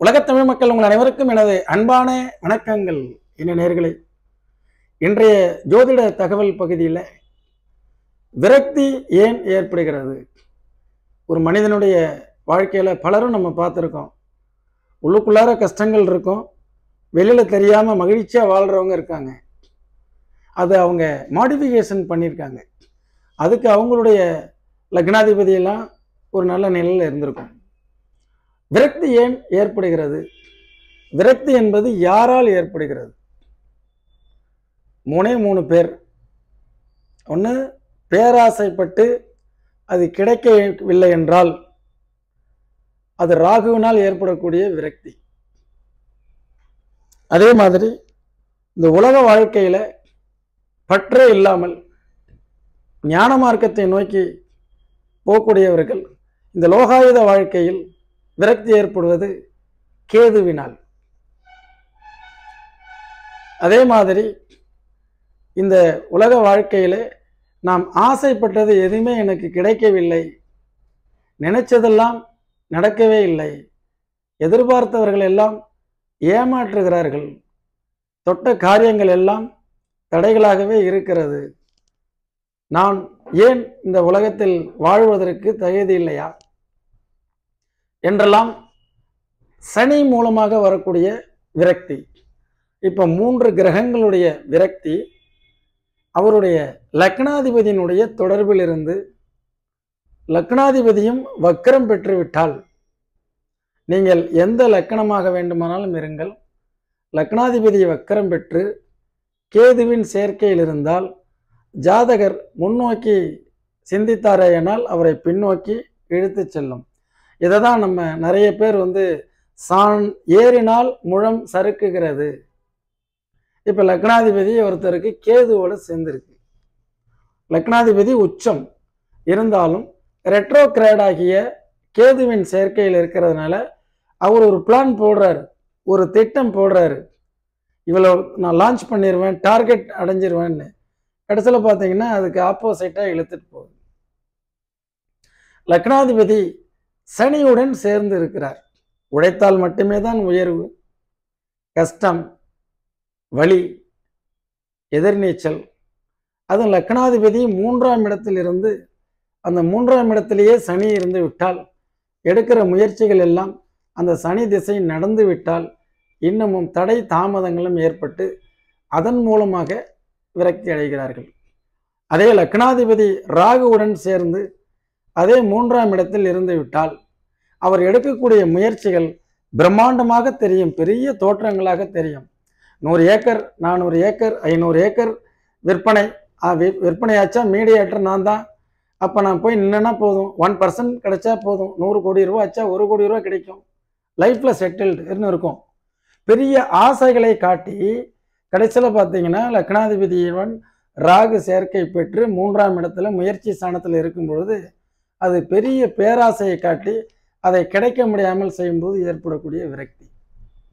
உலகத் தமிழ் மக்கள் உங்கள் அனைவருக்கும் எனது அன்பான வணக்கங்கள். என்ன நேயர்களே, இன்றைய ஜோதிட தகவல் பகுதியில் விரக்தி ஏன் ஏற்படுகிறது? ஒரு மனிதனுடைய வாழ்க்கையில் பலரும் நம்ம பார்த்துருக்கோம். உள்ளுக்குள்ளார கஷ்டங்கள் இருக்கும், வெளியில் தெரியாமல் மகிழ்ச்சியாக வாழ்கிறவங்க இருக்காங்க. அதை அவங்க மாடிஃபிகேஷன் பண்ணியிருக்காங்க. அதுக்கு அவங்களுடைய லக்னாதிபதியெல்லாம் ஒரு நல்ல நிலையில் இருந்திருக்கும். விரக்தி ஏன் ஏற்படுகிறது? விரக்தி என்பது யாரால் ஏற்படுகிறது? மூணு பேர். ஒன்று, பேராசைப்பட்டு அது கிடைக்கவில்லை என்றால் அது ராகுவினால் ஏற்படக்கூடிய விரக்தி. அதே மாதிரி இந்த உலக வாழ்க்கையில பற்றே இல்லாமல் ஞான மார்க்கத்தை நோக்கி போகக்கூடியவர்கள் இந்த லோகாயுத வாழ்க்கையில் விரக்தி ஏற்படுவது கேதுவினால். அதே மாதிரி இந்த உலக வாழ்க்கையிலே நாம் ஆசைப்பட்டது எதுவுமே எனக்கு கிடைக்கவில்லை, நினைச்சதெல்லாம் நடக்கவே இல்லை, எதிர்பார்த்தவர்கள் எல்லாம் ஏமாற்றுகிறார்கள், தொட்ட காரியங்கள் எல்லாம் தடைகளாகவே இருக்கிறது, நான் ஏன் இந்த உலகத்தில் வாழ்வதற்கு தகுதி இல்லையா என்றெல்லாம் சனி மூலமாக வரக்கூடிய விரக்தி. இப்ப 3 கிரகங்களுடைய விரக்தி அவருடைய லக்னாதிபதியினுடைய தொடர்பில் இருந்து, லக்னாதிபதியும் வக்கரம் பெற்றுவிட்டால், நீங்கள் எந்த லக்கணமாக வேண்டுமானாலும் இருங்கள், லக்னாதிபதி வக்கரம் பெற்று கேதுவின் சேர்க்கையில் இருந்தால் ஜாதகர் முன்னோக்கி சிந்தித்தாரேயானால் அவரை பின்னோக்கி இழுத்து செல்லும். இதை தான் நம்ம நிறைய பேர் சான் ஏறினால் முழம் சறுக்குகிறது. இப்போ லக்னாதிபதி ஒருத்தருக்கு கேதுவோடு சேர்ந்திருக்கு. லக்னாதிபதி உச்சம் இருந்தாலும் ரெட்ரோகிரேட் ஆகிய கேதுவின் சேர்க்கையில் இருக்கிறதுனால அவர் ஒரு பிளான் போடுறாரு, ஒரு திட்டம் போடுறாரு. இவ்வளோ நான் லான்ச் பண்ணிடுவேன், டார்கெட் அடைஞ்சிருவேன்னு. கடைசியில் பார்த்தீங்கன்னா அதுக்கு ஆப்போசிட்டாக இழுத்துட்டு போகுது. லக்னாதிபதி சனியுடன் சேர்ந்து இருக்கிறார். உழைத்தால் மட்டுமே தான் உயர்வு, கஷ்டம், வலி, எதிர்நீச்சல். அதுவும் லக்னாதிபதி 3ஆம் இடத்தில் இருந்து, அந்த 3ஆம் இடத்திலேயே சனி இருந்து விட்டால், எடுக்கிற முயற்சிகள் எல்லாம் அந்த சனி திசை நடந்து விட்டால் இன்னமும் தடை தாமதங்களும் ஏற்பட்டு அதன் மூலமாக விரக்தி அடைகிறார்கள். அதே லக்னாதிபதி ராகுவுடன் சேர்ந்து அதே 3ஆம் இடத்தில் இருந்து விட்டால் அவர் எடுக்கக்கூடிய முயற்சிகள் பிரம்மாண்டமாக தெரியும், பெரிய தோற்றங்களாக தெரியும். 100 ஏக்கர், 400 ஏக்கர், 500 ஏக்கர் விற்பனையாச்சா மீடியேட்டர் நான் தான். அப்போ நான் போய் நின்னா போதும், 1% கிடைச்சா போதும், 100 கோடி ரூபா ஆச்சா 1 கோடி ரூபா கிடைக்கும், லைஃப்பில் செட்டில்டுன்னு இருக்கும். பெரிய ஆசைகளை காட்டி கடைசியில் பார்த்தீங்கன்னா லக்னாதிபதியுடன் ராகு சேர்க்கை பெற்று 3ஆம் இடத்துல முயற்சி ஸ்தானத்தில் இருக்கும் பொழுது அது பெரிய பேராசையை காட்டி அதை கிடைக்க முடியாமல் செய்யும்போது ஏற்படக்கூடிய விரக்தி.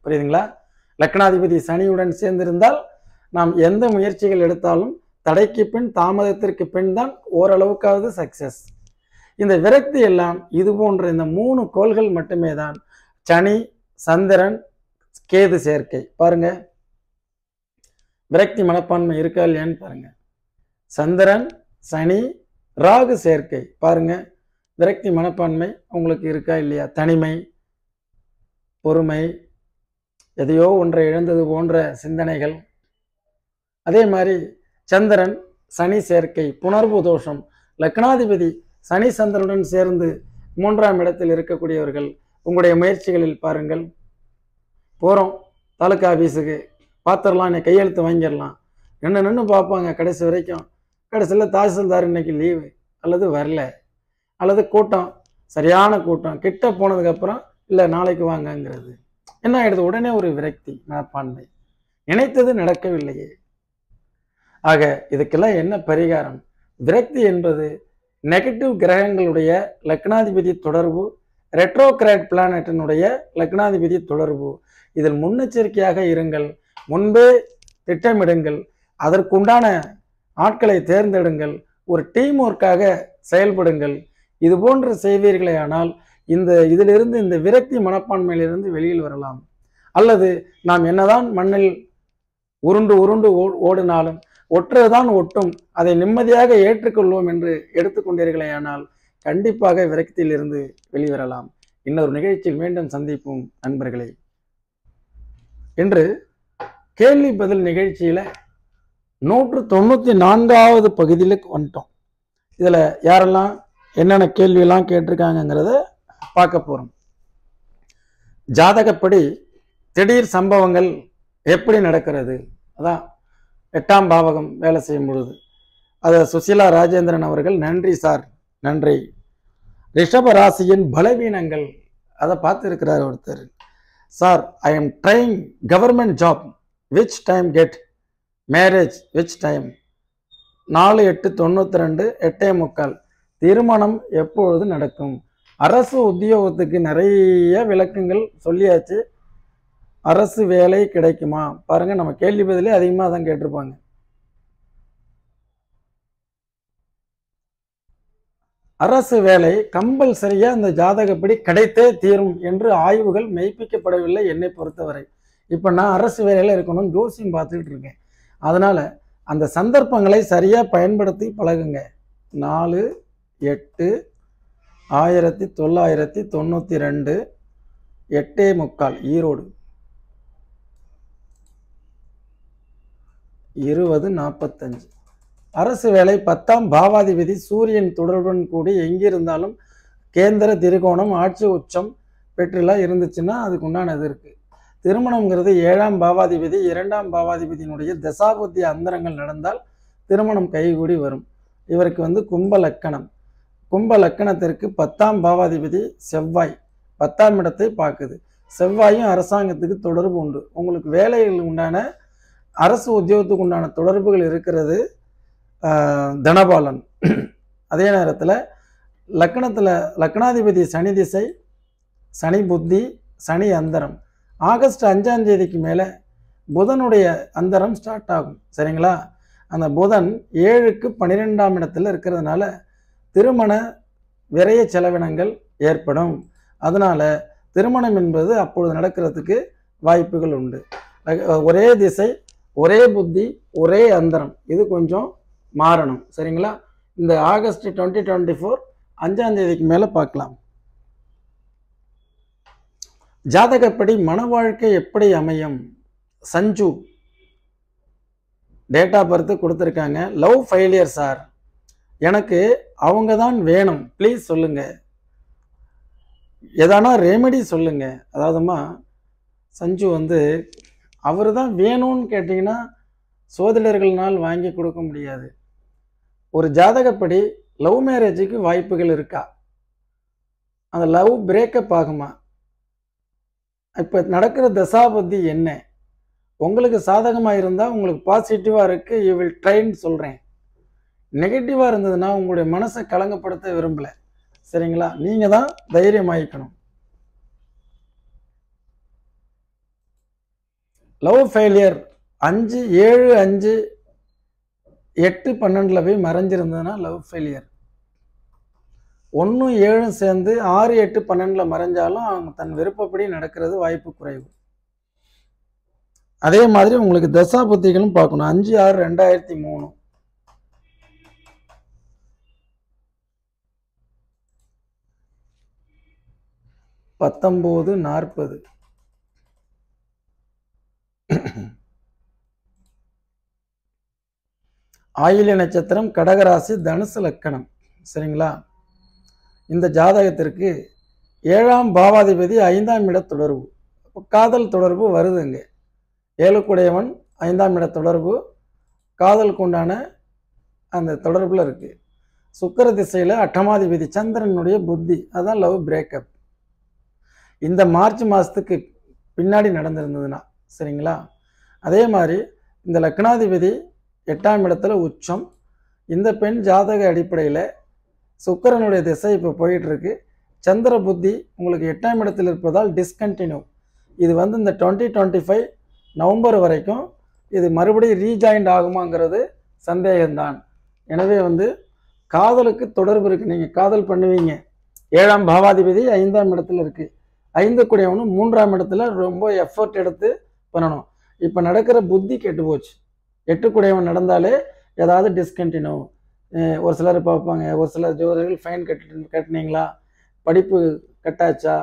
புரியுதுங்களா? லக்னாதிபதி சனியுடன் சேர்ந்திருந்தால் நாம் எந்த முயற்சிகள் எடுத்தாலும் தடைக்கு பின், தாமதத்திற்கு பின் தான் ஓரளவுக்காவது சக்சஸ். இந்த விரக்தி எல்லாம் இது போன்ற இந்த 3 கோள்கள் மட்டுமே தான். சனி, சந்திரன், கேது சேர்க்கை. பாருங்க, விரக்தி மனப்பான்மை இருக்கா இல்லையான்னு பாருங்க. சந்திரன், சனி, ராகு சேர்க்கை. பாருங்க, விரக்தி மனப்பான்மை உங்களுக்கு இருக்கா இல்லையா? தனிமை, பொறுமை, எதையோ ஒன்றை இழந்தது போன்ற சிந்தனைகள். அதே மாதிரி சந்திரன் சனி சேர்க்கை, புணர்வு தோஷம். லக்னாதிபதி சனி சந்திரனுடன் சேர்ந்து 3ஆம் இடத்தில் இருக்கக்கூடியவர்கள் உங்களுடைய முயற்சிகளில் பாருங்கள், போகிறோம் தாலுக்கா ஆஃபீஸுக்கு, பார்த்துடலாம், என்னை கையெழுத்து வாங்கிடலாம், நின்று பார்ப்பாங்க கடைசி வரைக்கும். கடைசியில் தாசில்தார் இன்னைக்கு லீவு அல்லது வரல, அல்லது கூட்டம் சரியான கூட்டம், கிட்ட போனதுக்கப்புறம் இல்லை நாளைக்கு வாங்கங்கிறது. என்ன ஆயிடுது? உடனே ஒரு விரக்தி மனப்பான்மை, நினைத்தது நடக்கவில்லையே. ஆக இதுக்கெல்லாம் என்ன பரிகாரம்? விரக்தி என்பது நெகட்டிவ் கிரகங்களுடைய லக்னாதிபதி தொடர்பு, ரெட்ரோகிரேட் பிளானட்டினுடைய லக்னாதிபதி தொடர்பு. இதில் முன்னெச்சரிக்கையாக இருங்கள், முன்பே திட்டமிடுங்கள், அதற்குண்டான ஆட்களை தேர்ந்தெடுங்கள், ஒரு டீம் ஒர்க்காக செயல்படுங்கள். இது போன்று செய்வீர்களே ஆனால் இதிலிருந்து இந்த விரக்தி மனப்பான்மையிலிருந்து வெளியில் வரலாம். அல்லது நாம் என்னதான் மண்ணில் உருண்டு உருண்டு ஓடினாலும் ஒற்றுதான் ஒட்டும், அதை நிம்மதியாக ஏற்றுக்கொள்வோம் என்று எடுத்துக்கொண்டீர்களேயானால் கண்டிப்பாக விரக்தியிலிருந்து வெளிவரலாம். இன்னொரு நிகழ்ச்சியில் மீண்டும் சந்திப்போம் நண்பர்களே. இன்று கேள்வி பதில் நிகழ்ச்சியில 194வது பகுதியிலுக்கு வந்துட்டோம். இதுல யாரெல்லாம் என்னென்ன கேள்வியெல்லாம் கேட்டிருக்காங்கிறத பார்க்க போறோம். ஜாதகப்படி திடீர் சம்பவங்கள் எப்படி நடக்கிறது, அதான் 8ஆம் பாவகம் வேலை செய்யும் பொழுது. அதை சுசிலா ராஜேந்திரன் அவர்கள் நன்றி சார், நன்றி. ரிஷப ராசியின் பலவீனங்கள் அதை பார்த்து இருக்கிறார் ஒருத்தர். Sir, I am trying government job, which time get marriage, which time? 4/8/92 8:45. திருமணம் எப்பொழுது நடக்கும்? அரசு உத்தியோகத்துக்கு நிறைய விளக்கங்கள் சொல்லியாச்சு. அரசு வேலை கிடைக்குமா பாருங்க, நம்ம கேள்வி பதிலே அதிகமாக தான் கேட்டிருப்பாங்க. அரசு வேலை கம்பல்சரியா அந்த ஜாதகப்படி கிடைத்தே தீரும் என்று ஆய்வுகள் மெய்ப்பிக்கப்படவில்லை என்னை பொறுத்தவரை. இப்போ நான் அரசு வேலையில் இருக்கணும்னு ஜோசியம் பார்த்துக்கிட்டு இருக்கேன். அதனால அந்த சந்தர்ப்பங்களை சரியா பயன்படுத்தி பழகுங்க. 4/8/1992 8:45 ஈரோடு 20:45. அரசு வேலை 10ஆம் பாவாதிபதி சூரியன் தொடர்புடன் கூடி எங்கிருந்தாலும் கேந்திர திரிகோணம் ஆட்சி உச்சம் பெற்றெல்லாம் இருந்துச்சுன்னா அதுக்கு உண்டானது இருக்கு. திருமணம்ங்கிறது 7ஆம் பாவாதிபதி 2ஆம் பாவாதிபதியினுடைய தசாபுத்தி அந்தரங்கள் நடந்தால் திருமணம் கைகூடி வரும். இவருக்கு கும்ப லக்கணம். கும்ப லக்கணத்திற்கு 10ஆம் பாவாதிபதி செவ்வாய் 10ஆம் இடத்தை பார்க்குது. செவ்வாயும் அரசாங்கத்துக்கு தொடர்பு உண்டு. உங்களுக்கு வேலைகள் உண்டான அரசு உத்தியோகத்துக்கு உண்டான தொடர்புகள் இருக்கிறது தனபாலன். அதே நேரத்தில் லக்னாதிபதி சனி திசை, சனி புத்தி, சனி அந்தரம். ஆகஸ்ட் 5ஆம் தேதிக்கு மேலே புதனுடைய அந்தரம் ஸ்டார்ட் ஆகும். சரிங்களா? அந்த புதன் 7க்கு 12ஆம் இடத்துல இருக்கிறதுனால திருமண விரைய செலவினங்கள் ஏற்படும். அதனால திருமணம் என்பது அப்பொழுது நடக்கிறதுக்கு வாய்ப்புகள் உண்டு. ஒரே திசை, ஒரே புத்தி, ஒரே அந்தரம், இது கொஞ்சம் மாறணும். சரிங்களா? இந்த ஆகஸ்ட் 2024 5ஆம் தேதிக்கு மேலே பார்க்கலாம். ஜாதகப்படி மன வாழ்க்கை எப்படி அமையும்? சஞ்சு டேட் ஆஃப் பர்த் கொடுத்துருக்காங்க. லவ் ஃபெயிலியர் சார், எனக்கு அவங்க தான் வேணும், ப்ளீஸ் சொல்லுங்க, எதானா ரெமெடி சொல்லுங்க. அதாவதுமா சஞ்சு அவர் தான் வேணும்னு கேட்டிங்கன்னா சோதிடர்கள்னால் வாங்கி கொடுக்க முடியாது. ஒரு ஜாதகப்படி லவ் மேரேஜுக்கு வாய்ப்புகள் இருக்கா? அந்த லவ் பிரேக்கப் ஆகுமா? இப்போ நடக்கிற தசாபுத்தி என்ன? உங்களுக்கு சாதகமாக இருந்தால் உங்களுக்கு பாசிட்டிவாக இருக்குது, யூ வில் ட்ரைன்னு சொல்கிறேன். நெகட்டிவாக இருந்ததுன்னா உங்களுடைய மனசை கலங்கப்படுத்த விரும்பலை. சரிங்களா? நீங்கள் தான் தைரியமாயிக்கணும். லவ் ஃபெயிலியர் 5/7/5/8/12 போய் மறைஞ்சிருந்ததுன்னா லவ் ஃபெயிலியர். 1-7 சேர்ந்து 6-8-12 மறைஞ்சாலும் அவங்க தன் விருப்பப்படி நடக்கிறது வாய்ப்பு குறைவு. அதே மாதிரி உங்களுக்கு தசா புத்திகளும் பார்க்கணும். 5/6/2003 19:40 ஆயில்ய நட்சத்திரம், கடகராசி, தனுசு லக்கணம். சரிங்களா? இந்த ஜாதகத்திற்கு 7ஆம் பாவாதிபதி 5ஆம் இட தொடர்பு, காதல் தொடர்பு வருதுங்க. 7க்குடையவன் 5ஆம் இட தொடர்பு, காதலுக்கு உண்டான அந்த தொடர்பில் இருக்குது. சுக்கிர திசையில் 8ஆமாதிபதி சந்திரனுடைய புத்தி, அதுதான் லவ் பிரேக்கப். இந்த மார்ச் மாதத்துக்கு பின்னாடி நடந்திருந்ததுன்னா சரிங்களா? அதே மாதிரி இந்த லக்னாதிபதி 8ஆம் இடத்துல உச்சம். இந்த பெண் ஜாதக அடிப்படையில் சுக்கிரனுடைய திசை இப்போ போயிட்டுருக்கு. சந்திர புத்தி உங்களுக்கு 8ஆம் இடத்தில் இருப்பதால் டிஸ்கண்டினியூ. இது இந்த 2025 நவம்பர் வரைக்கும் இது மறுபடியும் ரீஜாயிண்ட் ஆகுமாங்கிறது சந்தேகம்தான். எனவே காதலுக்கு தொடர்பு இருக்குது. நீங்கள் காதல் பண்ணுவீங்க, 7ஆம் பாவாதிபதி 5ஆம் இடத்துல இருக்கு. 5 கூடியவனும் 3ஆம் இடத்துல ரொம்ப எஃபர்ட் எடுத்து பண்ணணும். இப்போ நடக்கிற புத்தி கெட்டு போச்சு. 8 கூடியவன் நடந்தாலே ஏதாவது டிஸ்கண்டினியூ. ஒரு சிலர் பார்ப்பாங்க, ஒரு சில ஜோதிடர்கள் ஃபைன் கட்டினீங்களா, படிப்பு கட்டாச்சா,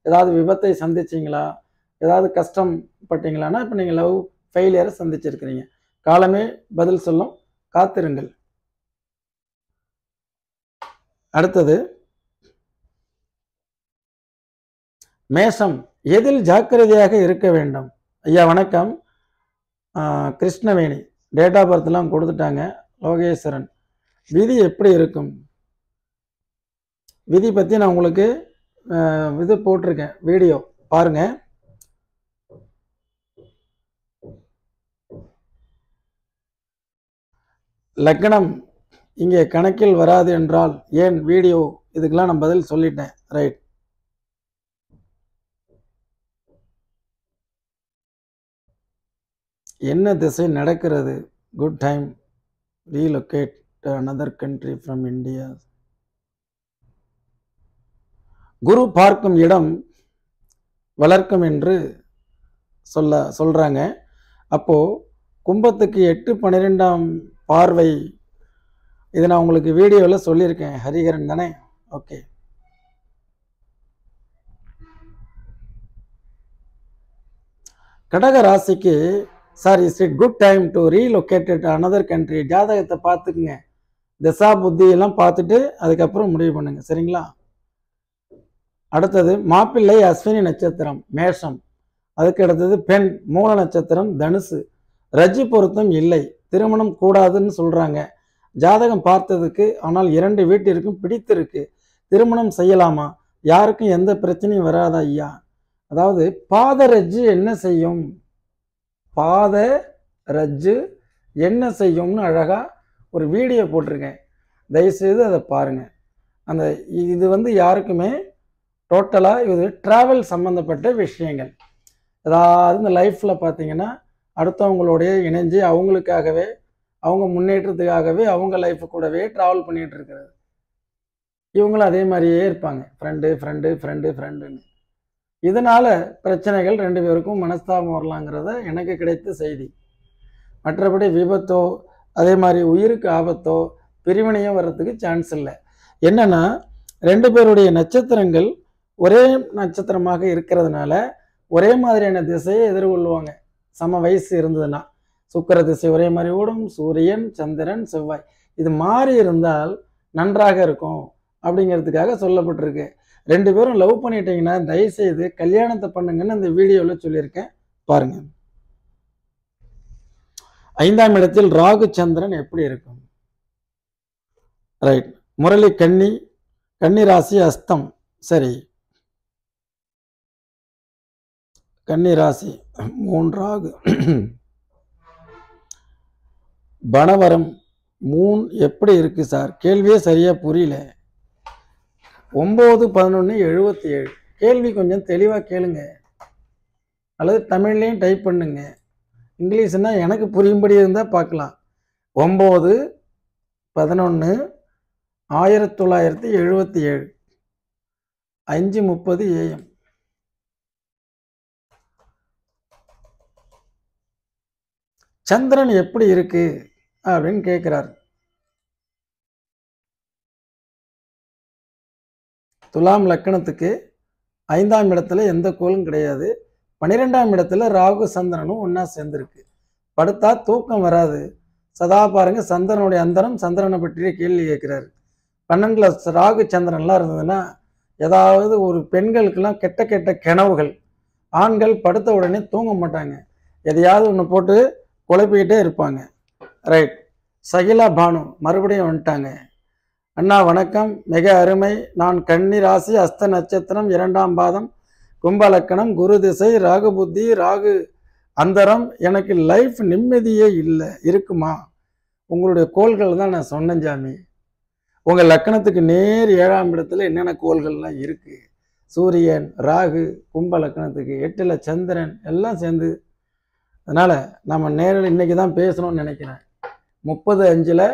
ஏதாவது விபத்தை சந்திச்சிங்களா, ஏதாவது கஷ்டம் பட்டீங்களான்னா இப்போ நீங்கள் லவ் ஃபெயிலியரை சந்திச்சிருக்கிறீங்க. காலமே பதில் சொல்லும், காத்திருங்கள். அடுத்தது மேஷம், எதில் ஜாக்கிரதையாக இருக்க வேண்டும்? ஐயா வணக்கம். கிருஷ்ணவேணி, டேட் ஆஃப் பர்த்லாம் கொடுத்துட்டாங்க. லோகேஸ்வரன், விதி எப்படி இருக்கும்? விதி பற்றி நான் உங்களுக்கு இது போட்டிருக்கேன், வீடியோ பாருங்க. லக்னம் இங்கே கணக்கில் வராது என்றால் ஏன்? வீடியோ இதுக்கெல்லாம் நான் பதில் சொல்லிட்டேன். ரைட். என்ன திசை நடக்கிறது? Good time relocate another country from India. குரு பார்க்கும் இடம் வளர்க்கும் என்று சொல்றாங்க. அப்போ கும்பத்துக்கு 8-12ஆம் பார்வை, இது நான் உங்களுக்கு வீடியோவில் சொல்லியிருக்கேன். ஹரிகரன் தானே? ஓகே. கடக ராசிக்கு sir, is it good time to relocated another country? ஜாதகத்தை பார்த்துக்குங்க, திசா புத்தி எல்லாம் பார்த்துட்டு அதுக்கப்புறம் முடிவு பண்ணுங்க, சரிங்களா? அடுத்தது மாப்பிள்ளை அஸ்வினி நட்சத்திரம் மேஷம், அதுக்கு அடுத்தது பெண் மூல நட்சத்திரம் தனுசு, ரஜி பொருத்தம் இல்லை, திருமணம் கூடாதுன்னு சொல்றாங்க. ஜாதகம் பார்த்ததுக்கு ஆனால் 2 வீட்டிற்கும் பிடித்திருக்கு, திருமணம் செய்யலாமா? யாருக்கும் எந்த பிரச்சனையும் வராதா ஐயா? அதாவது பாத ரஜ்ஜு என்ன செய்யும், பாத ரஜ்ஜு என்ன செய்யும்னு அழகா ஒரு வீடியோ போட்டிருக்கேன், தயவுசெய்து அதை பாருங்க. அந்த இது யாருக்குமே டோட்டலாக இது டிராவல் சம்மந்தப்பட்ட விஷயங்கள். அதாவது இந்த லைஃப்பில் பார்த்தீங்கன்னா அடுத்தவங்களோடைய இணைஞ்சு அவங்களுக்காகவே, அவங்க முன்னேற்றத்துக்காகவே அவங்க லைஃப் கூடவே ட்ராவல் பண்ணிகிட்டு இருக்கிறது. இவங்களும் அதே மாதிரியே இருப்பாங்க, ஃப்ரெண்டுன்னு. இதனால் பிரச்சனைகள் 2 பேருக்கும் மனஸ்தாபம் வரலாங்கிறத எனக்கு கிடைத்த செய்தி. மற்றபடி விபத்தோ அதே மாதிரி உயிருக்கு ஆபத்தோ பிரிவினையோ வர்றதுக்கு சான்ஸ் இல்லை. என்னன்னா 2 பேருடைய நட்சத்திரங்கள் ஒரே நட்சத்திரமாக இருக்கிறதுனால ஒரே மாதிரியான திசையை எதிர்கொள்வாங்க. சம வயசு இருந்ததுன்னா சுக்கிர திசை ஒரே மாதிரி ஓடும், சூரியன் சந்திரன் செவ்வாய் இது மாறி இருந்தால் நன்றாக இருக்கும் அப்படிங்கிறதுக்காக சொல்லப்பட்டிருக்கு. 2 பேரும் லவ் பண்ணிட்டீங்கன்னா தயவுசெய்து கல்யாணத்தை பண்ணுங்கன்னு அந்த வீடியோவில் சொல்லியிருக்கேன், பாருங்க. 5ஆம் இடத்தில் ராகு சந்திரன் எப்படி இருக்கும்? ரைட். முரளி கன்னி ராசி அஸ்தம், சரி. கன்னி ராசி 3 ராகு. பணவரம் 3 எப்படி இருக்கு சார்? கேள்வியே சரியா புரியல. 9-11-77. கேள்வி கொஞ்சம் தெளிவா கேளுங்க, அல்லது தமிழ்லையும் டைப் பண்ணுங்க. இங்கிலீஷ்னா எனக்கு புரியும்படி இருந்தால் பார்க்கலாம். 9-11-1977 5:30 AM. சந்திரன் எப்படி இருக்கு அப்படின்னு கேட்கிறார். துலாம் லக்கணத்துக்கு 5ஆம் இடத்துல எந்த கோளும் கிடையாது. 12ஆம் இடத்துல ராகு சந்திரனும் ஒன்னா சேர்ந்துருக்கு. படுத்தா தூக்கம் வராது. சதா பாருங்க சந்திரனுடைய அந்தரம், சந்திரனை பற்றிய கேள்வி கேட்கிறாரு. 12ல ராகு சந்திரன்லாம் இருந்ததுன்னா ஏதாவது ஒரு பெண்களுக்கெல்லாம் கெட்ட கெட்ட கனவுகள். ஆண்கள் படுத்த உடனே தூங்க மாட்டாங்க, எதையாவது ஒன்று போட்டு குழப்பிக்கிட்டே இருப்பாங்க. ரைட். சகிலா பானு மறுபடியும் வந்துட்டாங்க. அண்ணா வணக்கம், மிக அருமை. நான் கன்னி ராசி அஸ்த நட்சத்திரம் 2ஆம் பாதம் கும்ப லக்கணம், குரு திசை, ராகு புத்தி, ராகு அந்தரம். எனக்கு லைஃப் நிம்மதியே இல்லை, இருக்குமா? உங்களுடைய கோள்கள் தான் நான் சொன்னேன் சாமி. உங்கள் லக்கணத்துக்கு நேர் 7ஆம் இடத்துல என்னென்ன கோள்கள்லாம் இருக்கு? சூரியன், ராகு, கும்ப லக்கணத்துக்கு 8ல் சந்திரன் எல்லாம் சேர்ந்து. அதனால் நம்ம நேரில் இன்றைக்கி தான் பேசணும்னு நினைக்கிறேன். 30-5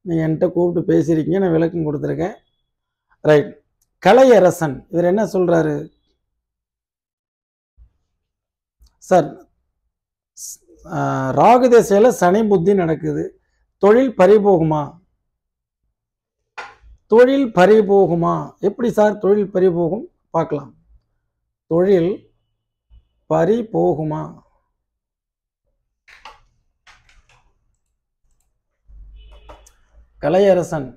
நீங்கள் என்கிட்ட கூப்பிட்டு பேசியிருக்கீங்க, நான் விளக்கம் கொடுத்துருக்கேன். ரைட். கலையரசன் இவர் என்ன சொல்றாரு சார்? ராகு திசையில சனி புத்தி நடக்குது, தொழில் பறிபோகுமா? தொழில் பறிபோகுமா? எப்படி சார் தொழில் பறிபோகும்? பார்க்கலாம். தொழில் பறிபோகுமா? கலையரசன்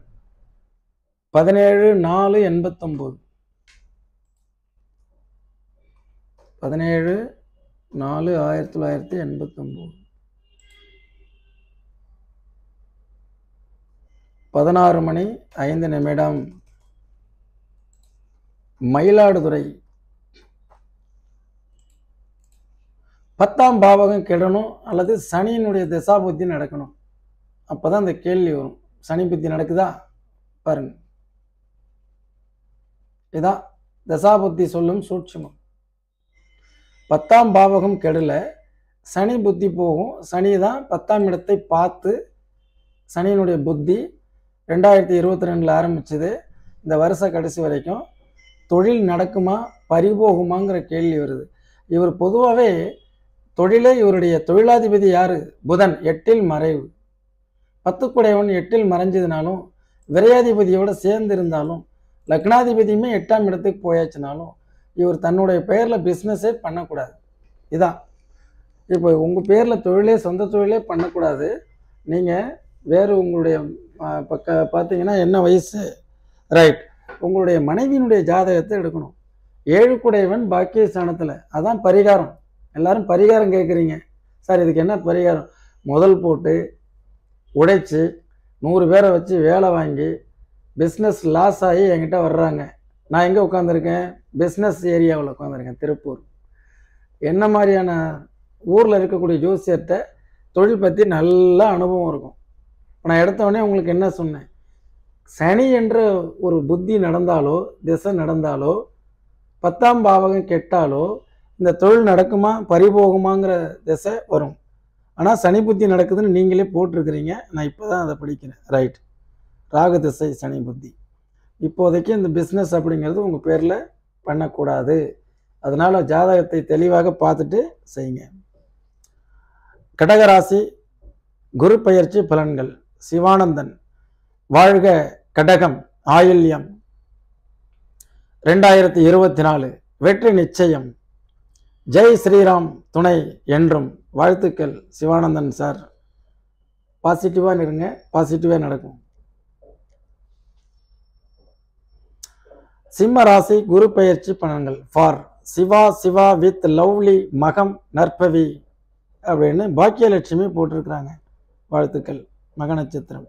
17/4/89 17/4/1989 16:05 மயிலாடுதுறை. 10ஆம் பாவகம் கெடணும் அல்லது சனியினுடைய திசாபுத்தி நடக்கணும். அப்பதான் இந்த கேள்வி வரும். சனி புத்தி நடக்குதா பாருங்க. இதான் தசாபுத்தி சொல்லும் சூட்சுமம். 10ஆம் பாவகம் கெடல, சனி புத்தி போகும். சனி தான் 10ஆம் இடத்தை பார்த்து, சனியினுடைய புத்தி 2022 ஆரம்பிச்சது. இந்த வருஷ கடைசி வரைக்கும் தொழில் நடக்குமா பறிபோகுமாங்கிற கேள்வி வருது. இவர் பொதுவாகவே தொழிலே, இவருடைய தொழிலாதிபதி யாரு? புதன் 8இல் மறைவு. 10 8இல் மறைஞ்சதுனாலும், விரையாதிபதியோட சேர்ந்து இருந்தாலும், லக்னாதிபதியுமே 8ஆம் இடத்துக்கு போயாச்சுனாலும், இவர் தன்னுடைய பெயரில் பிஸ்னஸே பண்ணக்கூடாது. இதான் இப்போ உங்கள் பேரில் தொழிலே, சொந்த தொழிலே பண்ணக்கூடாது. நீங்கள் வேறு உங்களுடைய பார்த்தீங்கன்னா என்ன வயசு, ரைட், உங்களுடைய மனைவியினுடைய ஜாதகத்தை எடுக்கணும். 7 குடையவன் பாக்கிய ஸ்தானத்தில். அதான் பரிகாரம். எல்லாரும் பரிகாரம் கேட்குறீங்க சார், இதுக்கு என்ன பரிகாரம்? முதல் போட்டு உடைச்சி 100 பேரை வச்சு வேலை வாங்கி பிஸ்னஸ் லாஸ் ஆகி என்கிட்ட வர்றாங்க. நான் எங்கே உட்காந்துருக்கேன்? பிஸ்னஸ் ஏரியாவில் உட்காந்துருக்கேன், திருப்பூர். என்ன மாதிரியான ஊரில் இருக்கக்கூடிய ஜோசியர்கிட்ட தொழில் பற்றி நல்ல அனுபவம் இருக்கும். நான் எடுத்தவொடனே உங்களுக்கு என்ன சொன்னேன்? சனி என்ற ஒரு புத்தி நடந்தாலோ, திசை நடந்தாலோ, 10ஆம் பாவகம் கெட்டாலோ இந்த தொழில் நடக்குமா பறிபோகுமாங்கிற திசை வரும். ஆனால் சனி புத்தி நடக்குதுன்னு நீங்களே போட்டிருக்கிறீங்க. நான் இப்போ தான் அதை படிக்கிறேன். ரைட், ராகு திசை சனி புத்தி. இப்போதைக்கு இந்த பிஸ்னஸ் அப்படிங்கிறது உங்கள் பேரில் பண்ணக்கூடாது. அதனால் ஜாதகத்தை தெளிவாக பார்த்துட்டு செய்யுங்க. கடகராசி குரு பயிற்சி பலன்கள். சிவானந்தன் வாழ்க கடகம் ஆயில்யம் 2024 வெற்றி நிச்சயம். ஜெய் ஸ்ரீராம் துணை என்றும். வாழ்த்துக்கள் சிவானந்தன் சார். பாசிட்டிவாக இருங்க, பாசிட்டிவாக நடக்கும். சிம்ம ராசி குரு பயிற்சி பலன்கள் ஃபார் சிவா வித் லவ்லி மகம் நற்பவி அப்படின்னு பாக்கியலட்சுமி போட்டிருக்கிறாங்க. வாழ்த்துக்கள். மக நட்சத்திரம்.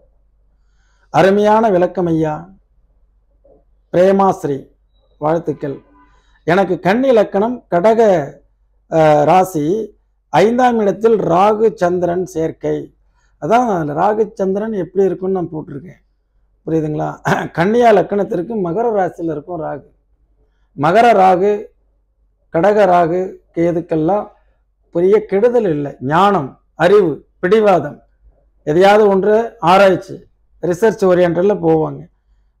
அருமையான விளக்கம் ஐயா. பிரேமாஸ்ரீ வாழ்த்துக்கள். எனக்கு கன்னி லக்கணம் கடக ராசி 5ஆம் இடத்தில் ராகு சந்திரன் சேர்க்கை. அதான் ராகு சந்திரன் எப்படி இருக்குன்னு நான் போட்டிருக்கேன். புரியுதுங்களா? கன்னியா லக்கணத்திற்கு மகர ராசியில் இருக்கும் ராகு. மகர ராகு, கடக ராகு, கேதுக்கெல்லாம் பெரிய கெடுதல் இல்லை. ஞானம், அறிவு, பிடிவாதம், எதையாவது ஒன்று ஆராய்ச்சி, ரிசர்ச் ஓரியன்டில் போவாங்க.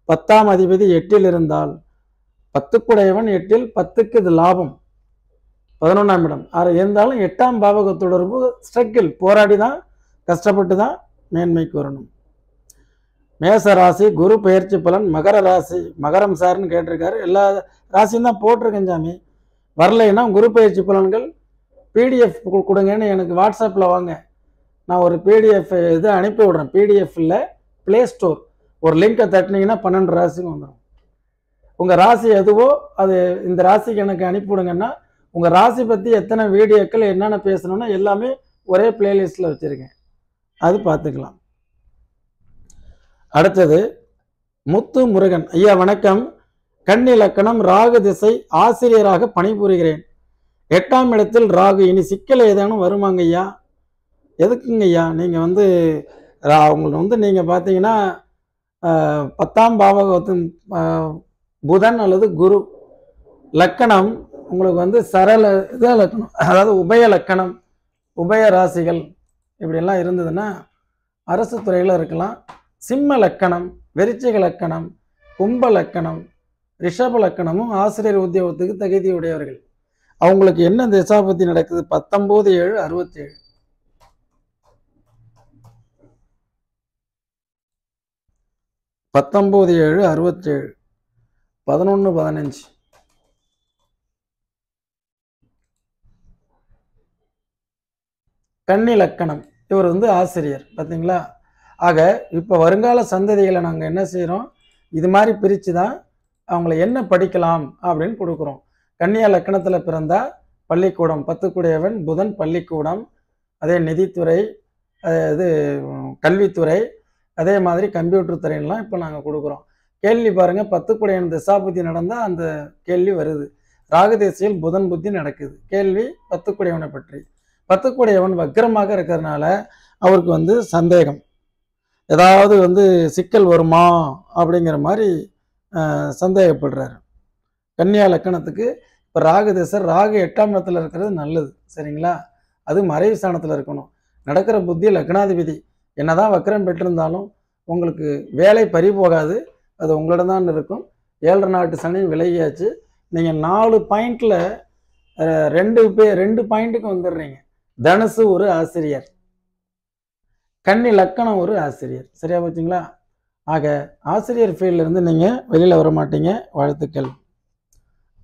10ஆம் அதிபதி 8இல் இருந்தால் 10 குடையவன் 8இல் 10க்கு இது லாபம். 11ஆம் இடம் இருந்தாலும் 8ஆம் பாவக தொடர்பு ஸ்ட்ரகிள், போராடி தான் கஷ்டப்பட்டு தான் மேன்மைக்கு வரணும். மேச ராசி குரு பயிற்சி பலன். மகர ராசி மகரம் சார்னு கேட்டிருக்காரு. எல்லா ராசியும் தான் போட்டிருக்கேன் சாமி. வரலைன்னா குரு பயிற்சி பலன்கள் பிடிஎஃப் கொடுங்கன்னு எனக்கு வாட்ஸ்அப்பில் வாங்க. நான் ஒரு பிடிஎஃப் இது அனுப்பி விடுறேன். பிடிஎஃப்ல ப்ளே ஸ்டோர் ஒரு லிங்கை தட்டினீங்கன்னா 12 ராசிக்கு வந்துடும். உங்கள் ராசி எதுவோ அது இந்த ராசிக்கு எனக்கு அனுப்பிவிடுங்கன்னா, உங்கள் ராசி பற்றி எத்தனை வீடியோக்கள் என்னென்ன பேசணும்னா எல்லாமே ஒரே பிளேலிஸ்ட்டில் வச்சுருக்கேன். அது பார்த்துக்கலாம். அடுத்தது முத்து முருகன் ஐயா வணக்கம். கன்னி லக்கணம் ராகு திசை, ஆசிரியராக பணிபுரிகிறேன். 8ஆம் இடத்தில் ராகு. இனி சிக்கல் ஏதேனும் வருமாங்க ஐயா? எதுக்குங்க ஐயா? நீங்கள் உங்களுக்கு நீங்கள் பார்த்தீங்கன்னா 10ஆம் பாவகத்தின் புதன் அல்லது குரு லக்கணம் உங்களுக்கு சரள இதாக லக்கணம், அதாவது உபய லக்கணம், உபய ராசிகள் இப்படியெல்லாம் இருந்ததுன்னா அரசு துறையில் இருக்கலாம். சிம்ம லக்கணம், விருச்சிக லக்கணம், கும்ப லக்கணம், ரிஷப லக்கணமும் ஆசிரியர் உத்தியோகத்துக்கு தகுதியுடையவர்கள். அவங்களுக்கு என்ன திசாபுத்தி நடக்குது? 19/7/67. 19/7/67. 11/15. கன்னி லக்கணம். இவர் ஆசிரியர். பார்த்தீங்களா? ஆக இப்போ வருங்கால சந்ததிகளை நாங்கள் என்ன செய்கிறோம், இது மாதிரி பிரித்து தான் அவங்கள என்ன படிக்கலாம் அப்படின்னு கொடுக்குறோம். கன்னியா லக்கணத்தில் பிறந்தா பள்ளிக்கூடம், 10 புதன் பள்ளிக்கூடம், அதே நிதித்துறை, இது கல்வித்துறை, அதே மாதிரி கம்ப்யூட்டர் துறையெல்லாம் இப்போ நாங்கள் கொடுக்குறோம். கேள்வி பாருங்கள், 10 திசாபுத்தி நடந்தால் அந்த கேள்வி வருது. ராகு திசையில் புதன் புத்தி நடக்குது. கேள்வி 10 பற்றி. 10 வக்ரமாக இருக்கிறதுனால அவருக்கு சந்தேகம், ஏதாவது சிக்கல் வருமா அப்படிங்கிற மாதிரி சந்தேகப்படுறாரு. கன்னியா லக்கணத்துக்கு இப்போ ராகு திசை, ராகு 8ஆம் இடத்துல இருக்கிறது நல்லது. சரிங்களா? அது மறைவு ஸ்தானத்தில் இருக்கணும். நடக்கிற புத்தி லக்னாதிபதி என்னதான் வக்ரம் பெற்றிருந்தாலும் உங்களுக்கு வேலை பறி போகாது, அது உங்களிடம் தான் இருக்கும். 7.5 நாட்டு சனி விலகியாச்சு. நீங்கள் 4 பாயிண்டில் 2 பாயிண்ட்டுக்கு வந்துடுறீங்க. தனுசு ஒரு ஆசிரியர், கன்னி லக்கணம் ஒரு ஆசிரியர். சரியா போச்சுங்களா? ஆக ஆசிரியர் ஃபீல்டிலிருந்து நீங்கள் வெளியில் வர மாட்டீங்க. வாழ்த்துக்கள்.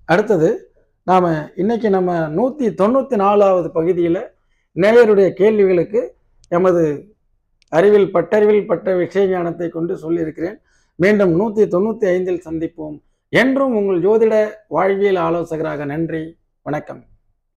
அடுத்தது நாம் இன்னைக்கு நம்ம 194வது பகுதியில் நேயருடைய கேள்விகளுக்கு எமது அறிவில் பட்டறிவில் பட்ட விஷய ஞானத்தை கொண்டு சொல்லியிருக்கிறேன். மீண்டும் 195இல் சந்திப்போம். என்றும் உங்கள் ஜோதிட வாழ்வியல் ஆலோசகராக. நன்றி, வணக்கம்.